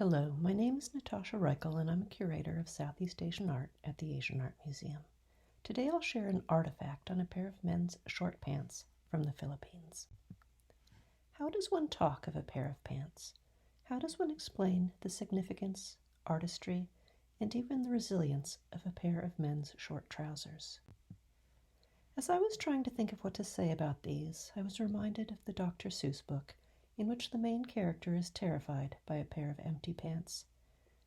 Hello, my name is Natasha Reichle and I'm a curator of Southeast Asian art at the Asian Art Museum. Today I'll share an artifact on a pair of men's short pants from the Philippines. How does one talk of a pair of pants? How does one explain the significance, artistry, and even the resilience of a pair of men's short trousers? As I was trying to think of what to say about these, I was reminded of the Dr. Seuss book, in which the main character is terrified by a pair of empty pants.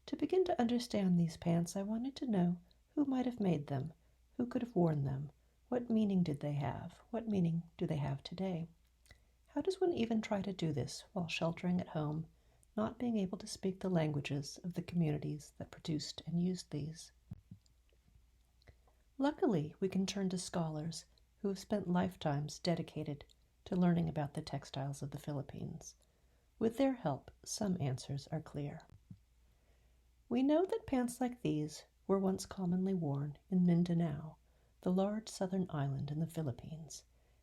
To begin to understand these pants, I wanted to know who might have made them, who could have worn them, what meaning did they have, what meaning do they have today? How does one even try to do this while sheltering at home, not being able to speak the languages of the communities that produced and used these? Luckily, we can turn to scholars who have spent lifetimes dedicated to learning about the textiles of the Philippines. With their help, some answers are clear. We know that pants like these were once commonly worn in Mindanao, the large southern island in the Philippines,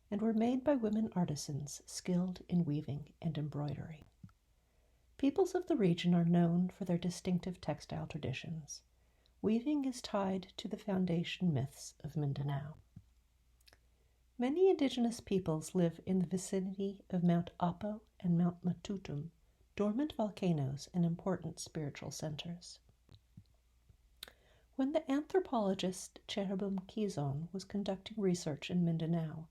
and were made by women artisans skilled in weaving and embroidery. Peoples of the region are known for their distinctive textile traditions. Weaving is tied to the foundation myths of Mindanao. Many indigenous peoples live in the vicinity of Mount Apo and Mount Matutum, dormant volcanoes and important spiritual centers. When the anthropologist Cherubim Quezon was conducting research in Mindanao,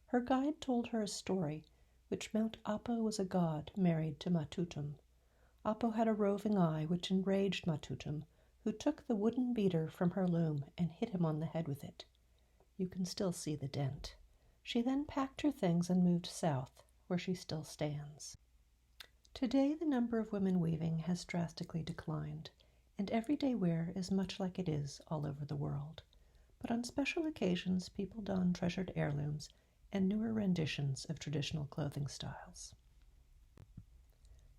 her guide told her a story which Mount Apo was a god married to Matutum. Apo had a roving eye which enraged Matutum, who took the wooden beater from her loom and hit him on the head with it. You can still see the dent. She then packed her things and moved south, where she still stands. Today, the number of women weaving has drastically declined, and everyday wear is much like it is all over the world. But on special occasions, people don treasured heirlooms and newer renditions of traditional clothing styles.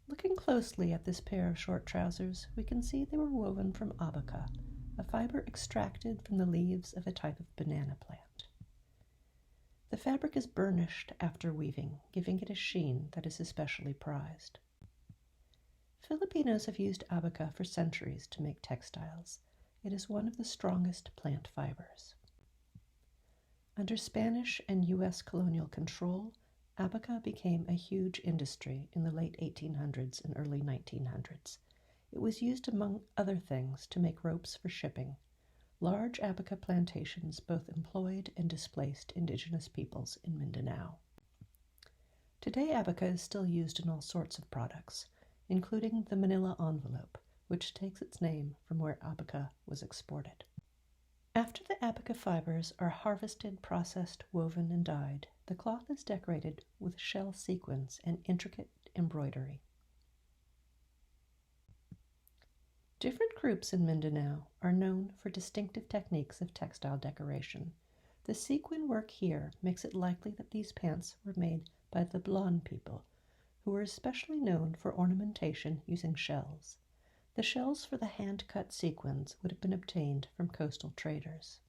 Looking closely at this pair of short trousers, we can see they were woven from abaca, a fiber extracted from the leaves of a type of banana plant. The fabric is burnished after weaving, giving it a sheen that is especially prized. Filipinos have used abaca for centuries to make textiles. It is one of the strongest plant fibers. Under Spanish and U.S. colonial control, abaca became a huge industry in the late 1800s and early 1900s. It was used, among other things, to make ropes for shipping. Large abaca plantations both employed and displaced indigenous peoples in Mindanao. Today, abaca is still used in all sorts of products, including the manila envelope, which takes its name from where abaca was exported. After the abaca fibers are harvested, processed, woven, and dyed, the cloth is decorated with shell sequins and intricate embroidery. Different groups in Mindanao are known for distinctive techniques of textile decoration. The sequin work here makes it likely that these pants were made by the Blon people, who were especially known for ornamentation using shells. The shells for the hand-cut sequins would have been obtained from coastal traders.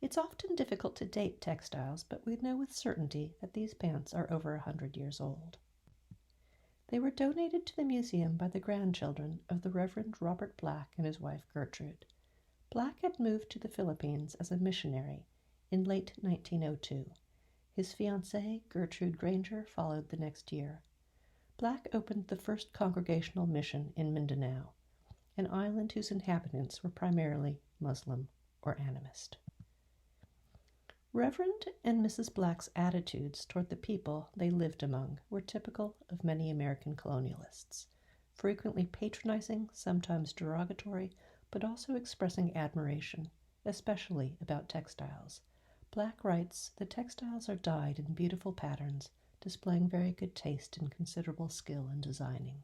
It's often difficult to date textiles, but we know with certainty that these pants are over 100 years old. They were donated to the museum by the grandchildren of the Reverend Robert Black and his wife Gertrude. Black had moved to the Philippines as a missionary in late 1902. His fiancée, Gertrude Granger, followed the next year. Black opened the first congregational mission in Mindanao, an island whose inhabitants were primarily Muslim or animist. Reverend and Mrs. Black's attitudes toward the people they lived among were typical of many American colonialists, frequently patronizing, sometimes derogatory, but also expressing admiration, especially about textiles. Black writes, "The textiles are dyed in beautiful patterns, displaying very good taste and considerable skill in designing."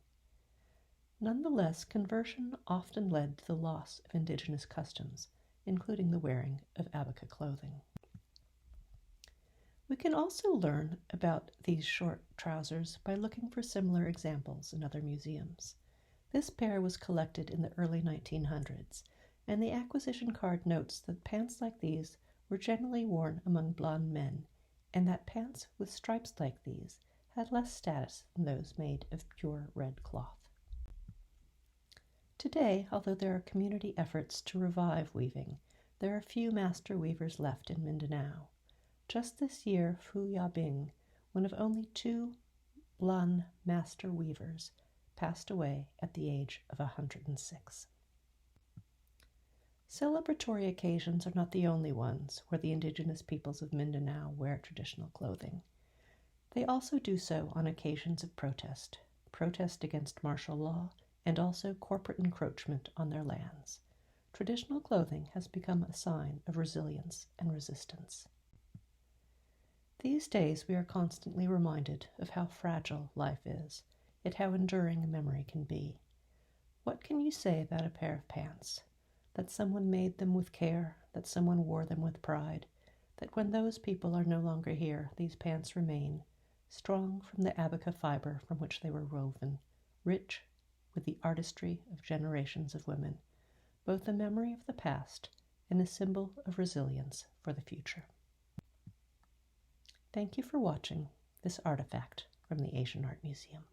Nonetheless, conversion often led to the loss of indigenous customs, including the wearing of abaca clothing. We can also learn about these short trousers by looking for similar examples in other museums. This pair was collected in the early 1900s, and the acquisition card notes that pants like these were generally worn among blonde men, and that pants with stripes like these had less status than those made of pure red cloth. Today, although there are community efforts to revive weaving, there are few master weavers left in Mindanao. Just this year, Fu Yabing, one of only 2 Lan master weavers, passed away at the age of 106. Celebratory occasions are not the only ones where the indigenous peoples of Mindanao wear traditional clothing. They also do so on occasions of protest against martial law, and also corporate encroachment on their lands. Traditional clothing has become a sign of resilience and resistance. These days we are constantly reminded of how fragile life is, yet how enduring a memory can be. What can you say about a pair of pants? That someone made them with care, that someone wore them with pride, that when those people are no longer here, these pants remain, strong from the abaca fiber from which they were woven, rich with the artistry of generations of women, both a memory of the past and a symbol of resilience for the future. Thank you for watching this artifact from the Asian Art Museum.